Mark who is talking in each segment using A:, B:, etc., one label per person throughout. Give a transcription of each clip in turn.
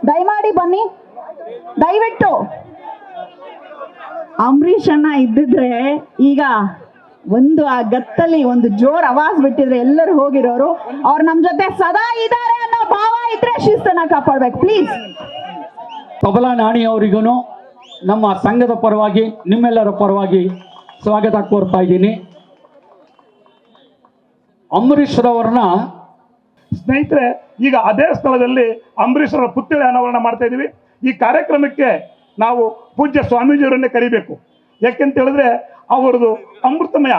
A: ದಯಮಾಡಿ ಬನ್ನಿ, ದಯವಿಟ್ಟು. ಅಂಬರೀಷ್ ಅಣ್ಣ ಇದ್ದಿದ್ರೆ ಈಗ ಒಂದು ಆ ಗತ್ತಲ್ಲಿ ಒಂದು ಜೋರ್ ಆವಾಜ್ ಬಿಟ್ಟಿದ್ರೆ ಎಲ್ಲರೂ ಹೋಗಿರೋರು. ಅವ್ರು ನಮ್ ಜೊತೆ ಸದಾ ಇದ್ದಾರೆ ಅನ್ನೋ ಭಾವ ಇದ್ರೆ ಶಿಸ್ತನ್ನ ಕಾಪಾಡ್ಬೇಕು ಪ್ಲೀಸ್.
B: ತಬಲಾ ನಾಣಿ ಅವರಿಗೂ ನಮ್ಮ ಸಂಘದ ಪರವಾಗಿ ನಿಮ್ಮೆಲ್ಲರ ಪರವಾಗಿ ಸ್ವಾಗತ ಕೋರ್ತಾ ಇದ್ದೀನಿ. ಅಂಬರೀಷ್ ರವರನ್ನ
C: ಸ್ನೇಹಿತರೆ, ಈಗ ಅದೇ ಸ್ಥಳದಲ್ಲಿ ಅಂಬರೀಷ್ ಅವರ ಪುತ್ಥಳಿ ಅನಾವರಣ ಮಾಡ್ತಾ ಇದ್ದೀವಿ. ಈ ಕಾರ್ಯಕ್ರಮಕ್ಕೆ ನಾವು ಪೂಜ್ಯ ಸ್ವಾಮೀಜಿಯವರನ್ನೇ ಕರಿಬೇಕು. ಯಾಕೆಂತ ಹೇಳಿದ್ರೆ ಅವರದು ಅಮೃತಮಯ,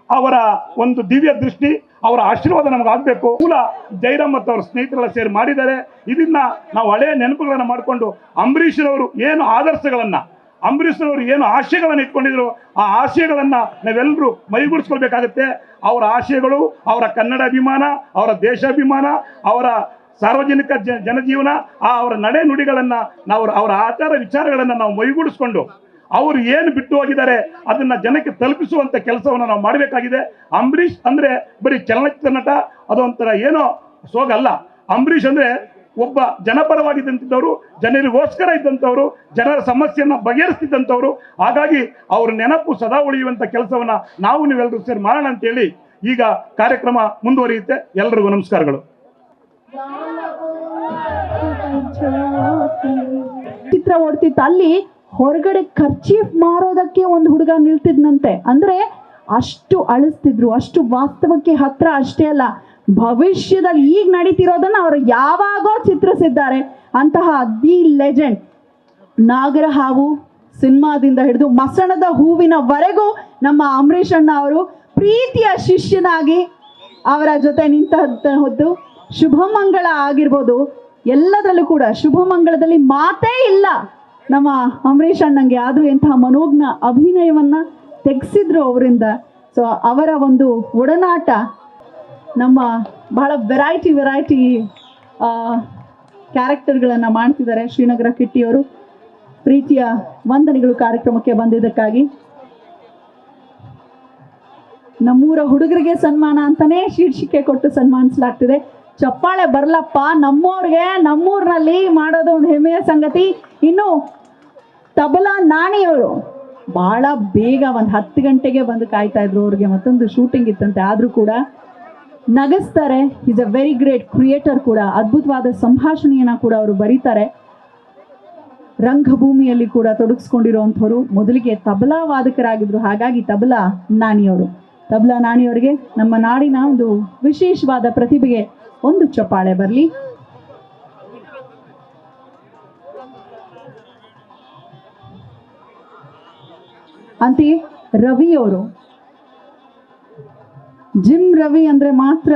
C: ಅವರ ಒಂದು ದಿವ್ಯ ದೃಷ್ಟಿ, ಅವರ ಆಶೀರ್ವಾದ ನಮಗಾಗಬೇಕು. ಮೂಲ ಜೈರಾಮ್ ಮತ್ತು ಅವರ ಸ್ನೇಹಿತರೆಲ್ಲ ಸೇರಿ ಮಾಡಿದ್ದಾರೆ. ಇದನ್ನ ನಾವು ಹಳೆಯ ನೆನಪುಗಳನ್ನು ಮಾಡಿಕೊಂಡು ಅಂಬರೀಷ್ರವರು ಏನು ಆದರ್ಶಗಳನ್ನು, ಅಂಬರೀಷ್ರವರು ಏನು ಆಶಯಗಳನ್ನು ಇಟ್ಕೊಂಡಿದ್ರು ಆ ಆಶಯಗಳನ್ನು ನಾವೆಲ್ಲರೂ ಮೈಗೂಡಿಸ್ಕೊಳ್ಬೇಕಾಗತ್ತೆ. ಅವರ ಆಶಯಗಳು, ಅವರ ಕನ್ನಡ ಅಭಿಮಾನ, ಅವರ ದೇಶಾಭಿಮಾನ, ಅವರ ಸಾರ್ವಜನಿಕ ಜನಜೀವನ, ಅವರ ನಡೆ ನುಡಿಗಳನ್ನು ನಾವು, ಅವರ ಆಚಾರ ವಿಚಾರಗಳನ್ನು ನಾವು ಮೈಗೂಡಿಸ್ಕೊಂಡು ಅವರು ಏನು ಬಿಟ್ಟು ಹೋಗಿದ್ದಾರೆ ಅದನ್ನ ಜನಕ್ಕೆ ತಲುಪಿಸುವಂತ ಕೆಲಸವನ್ನು ನಾವು ಮಾಡಬೇಕಾಗಿದೆ. ಅಂಬರೀಷ್ ಅಂದ್ರೆ ಬರೀ ಚಲನಚಿತ್ರ ನಟ, ಅದೊಂಥರ ಏನೋ ಸೋಗಲ್ಲ. ಅಂಬರೀಷ್ ಅಂದ್ರೆ ಒಬ್ಬ ಜನಪರವಾಗಿದ್ದಂಥವ್ರು, ಜನರಿಗೋಸ್ಕರ ಇದ್ದಂಥವ್ರು, ಜನರ ಸಮಸ್ಯೆಯನ್ನು ಬಗೆಹರಿಸ್ತಿದ್ದಂಥವ್ರು. ಹಾಗಾಗಿ ಅವ್ರ ನೆನಪು ಸದಾ ಉಳಿಯುವಂಥ ಕೆಲಸವನ್ನ ನಾವು ನೀವೆಲ್ಲರೂ ಸೇರಿ ಮಾಡೋಣ ಅಂತೇಳಿ ಈಗ ಕಾರ್ಯಕ್ರಮ ಮುಂದುವರಿಯುತ್ತೆ. ಎಲ್ರಿಗೂ ನಮಸ್ಕಾರಗಳು.
A: ಚಿತ್ರ ಓಡ್ತಿತ್ತು, ಅಲ್ಲಿ ಹೊರಗಡೆ ಖರ್ಚೀಫ್ ಮಾರೋದಕ್ಕೆ ಒಂದು ಹುಡುಗ ನಿಲ್ತಿದ್ನಂತೆ. ಅಂದ್ರೆ ಅಷ್ಟು ಅಳಿಸ್ತಿದ್ರು, ಅಷ್ಟು ವಾಸ್ತವಕ್ಕೆ ಹತ್ರ. ಅಷ್ಟೇ ಅಲ್ಲ, ಭವಿಷ್ಯದಲ್ಲಿ ಈಗ ನಡೀತಿರೋದನ್ನ ಅವರು ಯಾವಾಗೋ ಚಿತ್ರಿಸಿದ್ದಾರೆ. ಅಂತಹ ದಿ ಲೆಜೆಂಡ್ ನಾಗರಹಾವು ಸಿನಿಮಾದಿಂದ ಹಿಡಿದು ಮಸಣದ ಹೂವಿನವರೆಗೂ ನಮ್ಮ ಅಂಬರೀಷ್ ಅಣ್ಣ ಅವರು ಪ್ರೀತಿಯ ಶಿಷ್ಯನಾಗಿ ಅವರ ಜೊತೆ ನಿಂತಹದ್ದು. ಶುಭ ಮಂಗಳ ಆಗಿರ್ಬೋದು, ಎಲ್ಲದರಲ್ಲೂ ಕೂಡ ಶುಭ ಮಂಗಳದಲ್ಲಿ ಮಾತೇ ಇಲ್ಲ ನಮ್ಮ ಅಂಬರೀಷ್ ಅಣ್ಣಂಗೆ. ಆದರೂ ಎಂತಹ ಮನೋಜ್ಞ ಅಭಿನಯವನ್ನ ತೆಗೆಸಿದ್ರು ಅವರಿಂದ. ಸೊ ಅವರ ಒಂದು ಒಡನಾಟ ನಮ್ಮ ಬಹಳ ವೆರೈಟಿ ಕ್ಯಾರೆಕ್ಟರ್ಗಳನ್ನು ಮಾಡ್ತಿದ್ದಾರೆ. ಶ್ರೀನಗರ ಕಿಟ್ಟಿಯವರು ಪ್ರೀತಿಯ ವಂದನೆಗಳು ಕಾರ್ಯಕ್ರಮಕ್ಕೆ ಬಂದಿದ್ದಕ್ಕಾಗಿ. ನಮ್ಮೂರ ಹುಡುಗರಿಗೆ ಸನ್ಮಾನ ಅಂತಾನೆ ಶೀರ್ಷಿಕೆ ಕೊಟ್ಟು ಸನ್ಮಾನಿಸಲಾಗ್ತಿದೆ. ಚಪ್ಪಾಳೆ ಬರ್ಲಪ್ಪ, ನಮ್ಮೂರ್ಗೆ ನಮ್ಮೂರಿನಲ್ಲಿ ಮಾಡೋದು ಒಂದು ಹೆಮ್ಮೆಯ ಸಂಗತಿ. ಇನ್ನು ತಬಲಾ ನಾಣಿಯವರು ಬಹಳ ಬೇಗ ಒಂದು 10 ಗಂಟೆಗೆ ಬಂದು ಕಾಯ್ತಾ ಇದ್ರು. ಅವ್ರಿಗೆ ಮತ್ತೊಂದು ಶೂಟಿಂಗ್ ಇತ್ತಂತೆ, ಆದ್ರೂ ಕೂಡ ನಗಿಸ್ತಾರೆ. Is a very great creator ಕೂಡ. ಅದ್ಭುತವಾದ ಸಂಭಾಷಣೆಯನ್ನ ಕೂಡ ಅವರು ಬರೀತಾರೆ. ರಂಗಭೂಮಿಯಲ್ಲಿ ಕೂಡ ತೊಡಗಿಸ್ಕೊಂಡಿರುವಂಥವ್ರು. ಮೊದಲಿಗೆ ತಬಲಾ ವಾದಕರಾಗಿದ್ರು. ಹಾಗಾಗಿ ತಬಲಾ ನಾಣಿಯವರಿಗೆ ನಮ್ಮ ನಾಡಿನ ಒಂದು ವಿಶೇಷವಾದ ಪ್ರತಿಭೆಗೆ ಒಂದು ಚಪ್ಪಾಳೆ ಬರಲಿ. ಅಂತೆಯೇ ರವಿಯವರು, ಜಿಮ್ ರವಿ ಅಂದ್ರೆ ಮಾತ್ರ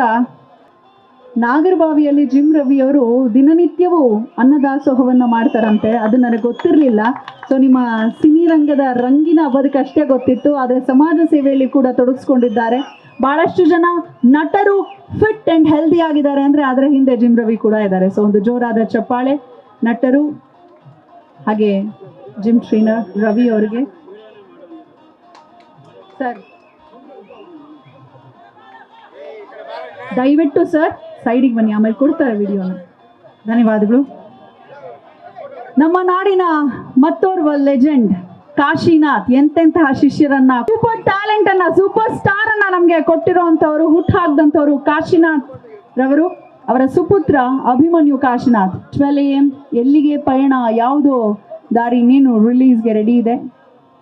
A: ನಾಗರಬಾವಿಯಲ್ಲಿ ಜಿಮ್ ರವಿಯವರು ದಿನನಿತ್ಯವೂ ಅನ್ನದಾಸೋಹವನ್ನು ಮಾಡ್ತಾರಂತೆ. ಅದು ನನಗೆ ಗೊತ್ತಿರಲಿಲ್ಲ. ಸೊ ನಿಮ್ಮ ಸಿನಿ ರಂಗದ ರಂಗಿನ ಬದುಕಷ್ಟೇ ಗೊತ್ತಿತ್ತು, ಆದರೆ ಸಮಾಜ ಸೇವೆಯಲ್ಲಿ ಕೂಡ ತೊಡಗಿಸ್ಕೊಂಡಿದ್ದಾರೆ. ಬಹಳಷ್ಟು ಜನ ನಟರು ಫಿಟ್ ಅಂಡ್ ಹೆಲ್ದಿ ಆಗಿದ್ದಾರೆ ಅಂದ್ರೆ ಅದರ ಹಿಂದೆ ಜಿಮ್ ರವಿ ಕೂಡ ಇದ್ದಾರೆ. ಸೊ ಒಂದು ಜೋರಾದ ಚಪ್ಪಾಳೆ ನಟರು ಹಾಗೆ ಜಿಮ್ ಟ್ರೈನರ್ ರವಿ ಅವರಿಗೆ. ಸರ್ ದಯವಿಟ್ಟು ಸರ್ ಸೈಡಿಗೆ ಬನ್ನಿ, ಆಮೇಲೆ ಕೊಡ್ತಾರೆ ವಿಡಿಯೋನ. ಧನ್ಯವಾದಗಳು. ನಮ್ಮ ನಾಡಿನ ಮತ್ತೋರ್ವ ಲೆಜೆಂಡ್ ಕಾಶಿನಾಥ್ ಎಂತೆಂತಹ ಶಿಷ್ಯರನ್ನ, ಸೂಪರ್ ಟ್ಯಾಲೆಂಟ್ ಅನ್ನ, ಸೂಪರ್ ಸ್ಟಾರ್ ಅನ್ನ ನಮ್ಗೆ ಕೊಟ್ಟಿರುವಂತವ್ರು, ಹುಟ್ಟು ಹಾಕ್ದಂಥವ್ರು ಕಾಶಿನಾಥ್ ರವರು. ಅವರ ಸುಪುತ್ರ ಅಭಿಮನ್ಯು ಕಾಶಿನಾಥ್ 12 AM ಎಲ್ಲಿಗೆ ಪಯಣ, ಯಾವುದೋ ದಾರಿ ನೀನು ರಿಲೀಸ್ಗೆ ರೆಡಿ ಇದೆ.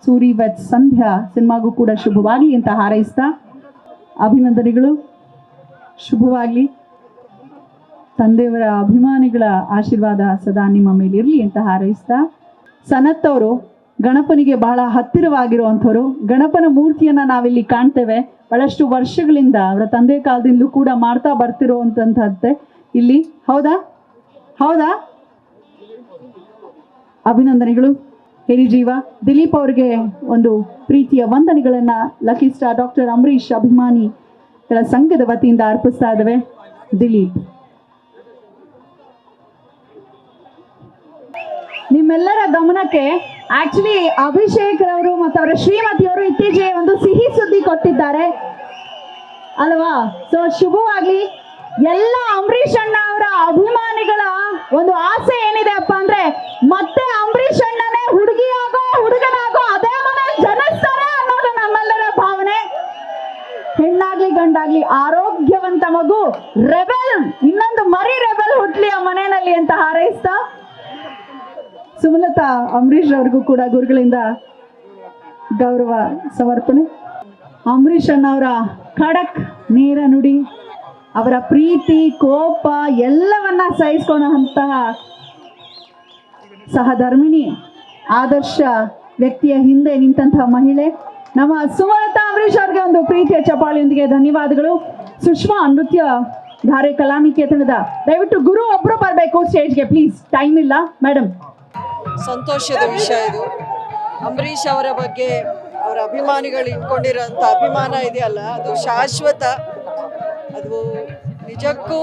A: ಸೂರಿ ವೆತ್ ಸಂಧ್ಯಾ ಸಿನಿಮಾಗೂ ಕೂಡ ಶುಭವಾಗಲಿ ಅಂತ ಹಾರೈಸ್ತಾ, ಅಭಿನಂದನೆಗಳು, ಶುಭವಾಗಲಿ. ತಂದೆಯವರ ಅಭಿಮಾನಿಗಳ ಆಶೀರ್ವಾದ ಸದಾ ನಿಮ್ಮ ಮೇಲೆ ಇರಲಿ ಅಂತ ಹಾರೈಸ್ತಾ, ಸನತ್ ಅವರು ಗಣಪನಿಗೆ ಬಹಳ ಹತ್ತಿರವಾಗಿರುವಂಥವ್ರು. ಗಣಪನ ಮೂರ್ತಿಯನ್ನ ನಾವಿಲ್ಲಿ ಕಾಣ್ತೇವೆ. ಬಹಳಷ್ಟು ವರ್ಷಗಳಿಂದ ಅವರ ತಂದೆ ಕಾಲದಿಂದಲೂ ಕೂಡ ಮಾಡ್ತಾ ಬರ್ತಿರುವಂತಂಥದ್ದೇ ಇಲ್ಲಿ. ಹೌದಾ ಹೌದಾ ಅಭಿನಂದನೆಗಳು ಹಿರಿಜೀವ ದಿಲೀಪ್ ಅವರಿಗೆ ಒಂದು ಪ್ರೀತಿಯ ವಂದನೆಗಳನ್ನ ಲಕ್ಕಿ ಸ್ಟಾರ್ ಡಾಕ್ಟರ್ ಅಂಬರೀಶ್ ಅಭಿಮಾನಿಗಳ ಸಂಘದ ವತಿಯಿಂದ ಅರ್ಪಿಸ್ತಾ ಇದ್ದೇವೆ. ದಿಲೀಪ್, ನಿಮ್ಮೆಲ್ಲರ ಗಮನಕ್ಕೆ ಆಕ್ಚುಲಿ ಅಭಿಷೇಕ್ ರವರು ಮತ್ತು ಅವರ ಶ್ರೀಮತಿಯವರು ಇತ್ತೀಚೆಗೆ ಒಂದು ಸಿಹಿ ಸುದ್ದಿ ಕೊಟ್ಟಿದ್ದಾರೆ ಅಲ್ವಾ? ಸೊ ಶುಭವಾಗ್ಲಿ. ಎಲ್ಲ ಅಂಬರೀಷ್ ಅಣ್ಣ ಅವರ ಅಭಿಮಾನಿಗಳ ಒಂದು ಆಸೆ ಏನಿದೆ ಅಪ್ಪ ಅಂದ್ರೆ, ಮತ್ತೆ ಅಂಬರೀಷ್ ಅಣ್ಣನೇ ಹುಡುಗಿಯಾಗೋ ಹುಡುಗನಾಗೋ ಅದೇ ಮನೆ ಜನಿಸ್ತಾರೆ ಅನ್ನೋದು ನಮ್ಮೆಲ್ಲರ ಭಾವನೆ. ಹೆಣ್ಣಾಗ್ಲಿ ಗಂಡಾಗ್ಲಿ ಆರೋಗ್ಯವಂತ ಮಗು, ರೆಬೆಲ್, ಇನ್ನೊಂದು ಮರಿ ರೆಬೆಲ್ ಹುಟ್ಲಿ ಆ ಮನೆಯಲ್ಲಿ ಅಂತ ಹಾರೈಸ್ತಾ, ಸುಮಲತಾ ಅಂಬರೀಷ್ ಅವ್ರಿಗೂ ಕೂಡ ಗುರುಗಳಿಂದ ಗೌರವ ಸಮರ್ಪಣೆ. ಅಂಬರೀಷ್ ಅಣ್ಣವರ ಖಡಕ್ ನೇರ ನುಡಿ, ಅವರ ಪ್ರೀತಿ ಕೋಪ ಎಲ್ಲವನ್ನ ಸಹಿಸ್ಕೊಳ್ಳುವಂತಹ ಸಹಧರ್ಮಿಣಿ, ಆದರ್ಶ ವ್ಯಕ್ತಿಯ ಹಿಂದೆ ನಿಂತಹ ಮಹಿಳೆ ನಮ್ಮ ಸುಮಲತಾ ಅಂಬರೀಷ್ ಅವ್ರಿಗೆ ಒಂದು ಪ್ರೀತಿಯ ಚಪಾಳಿಯೊಂದಿಗೆ ಧನ್ಯವಾದಗಳು. ಸುಷ್ಮಾ ನೃತ್ಯ ಧಾರೆ ಕಲಾನಿಕೇತನದ ದಯವಿಟ್ಟು ಗುರು ಒಬ್ರು ಬರಬೇಕು ಸ್ಟೇಜ್ಗೆ ಪ್ಲೀಸ್, ಟೈಮ್ ಇಲ್ಲ ಮೇಡಮ್.
D: ಸಂತೋಷದ ವಿಷಯ ಇದು. ಅಂಬರೀಷ್ ಅವರ ಬಗ್ಗೆ ಅವರ ಅಭಿಮಾನಿಗಳು ಇಟ್ಕೊಂಡಿರೋಂಥ ಅಭಿಮಾನ ಇದೆಯಲ್ಲ, ಅದು ಶಾಶ್ವತ. ಅದು ನಿಜಕ್ಕೂ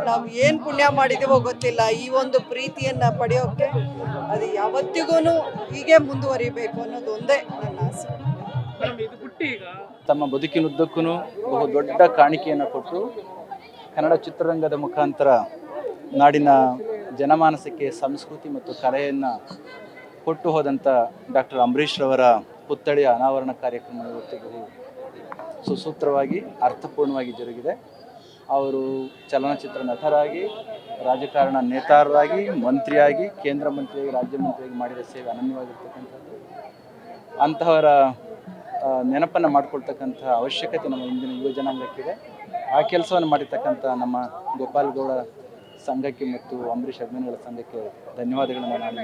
D: ನಾವು ಏನು ಪುಣ್ಯ ಮಾಡಿದ್ದೀವೋ ಗೊತ್ತಿಲ್ಲ. ಈ ಒಂದು ಪ್ರೀತಿಯನ್ನು ಪಡೆಯೋಕ್ಕೆ ಅದು ಯಾವತ್ತಿಗೂ ಹೀಗೆ ಮುಂದುವರಿಬೇಕು ಅನ್ನೋದು ಒಂದೇ ನನ್ನ ಆಸೆ.
E: ತಮ್ಮ ಬದುಕಿನುದ್ದಕ್ಕೂ ಬಹು ದೊಡ್ಡ ಕಾಣಿಕೆಯನ್ನು ಕೊಟ್ಟು ಕನ್ನಡ ಚಿತ್ರರಂಗದ ಮುಖಾಂತರ ನಾಡಿನ ಜನಮಾನಸಕ್ಕೆ ಸಂಸ್ಕೃತಿ ಮತ್ತು ಕಲೆಯನ್ನು ಕೊಟ್ಟು ಹೋದಂಥ ಡಾಕ್ಟರ್ ಅಂಬರೀಷ್ ರವರ ಪುತ್ಥಳಿಯ ಅನಾವರಣ ಕಾರ್ಯಕ್ರಮ ಇವತ್ತಿಗೂ ಸುಸೂತ್ರವಾಗಿ ಅರ್ಥಪೂರ್ಣವಾಗಿ ಜರುಗಿದೆ. ಅವರು ಚಲನಚಿತ್ರ ನಟರಾಗಿ, ರಾಜಕಾರಣ ನೇತಾರರಾಗಿ, ಮಂತ್ರಿಯಾಗಿ, ಕೇಂದ್ರ ಮಂತ್ರಿಯಾಗಿ, ರಾಜ್ಯ ಮಂತ್ರಿಯಾಗಿ ಮಾಡಿದ ಸೇವೆ ಅನನ್ಯವಾಗಿರ್ತಕ್ಕಂಥದ್ದು. ಅಂತಹವರ ನೆನಪನ್ನು ಮಾಡಿಕೊಳ್ತಕ್ಕಂಥ ಅವಶ್ಯಕತೆ ನಮ್ಮ ಇಂದಿನ ಯುವ ಜನಾಂಗಕ್ಕಿದೆ. ಆ ಕೆಲಸವನ್ನು ಮಾಡಿರ್ತಕ್ಕಂಥ ನಮ್ಮ ಗೋಪಾಲ್ ಗೌಡ ಸಂಘಕ್ಕೆ ಮತ್ತು ಅಂಬರೀಷ್ ಅಭಿಮಾನಿಗಳ ಸಂಘಕ್ಕೆ ಧನ್ಯವಾದಗಳನ್ನು ನಾನು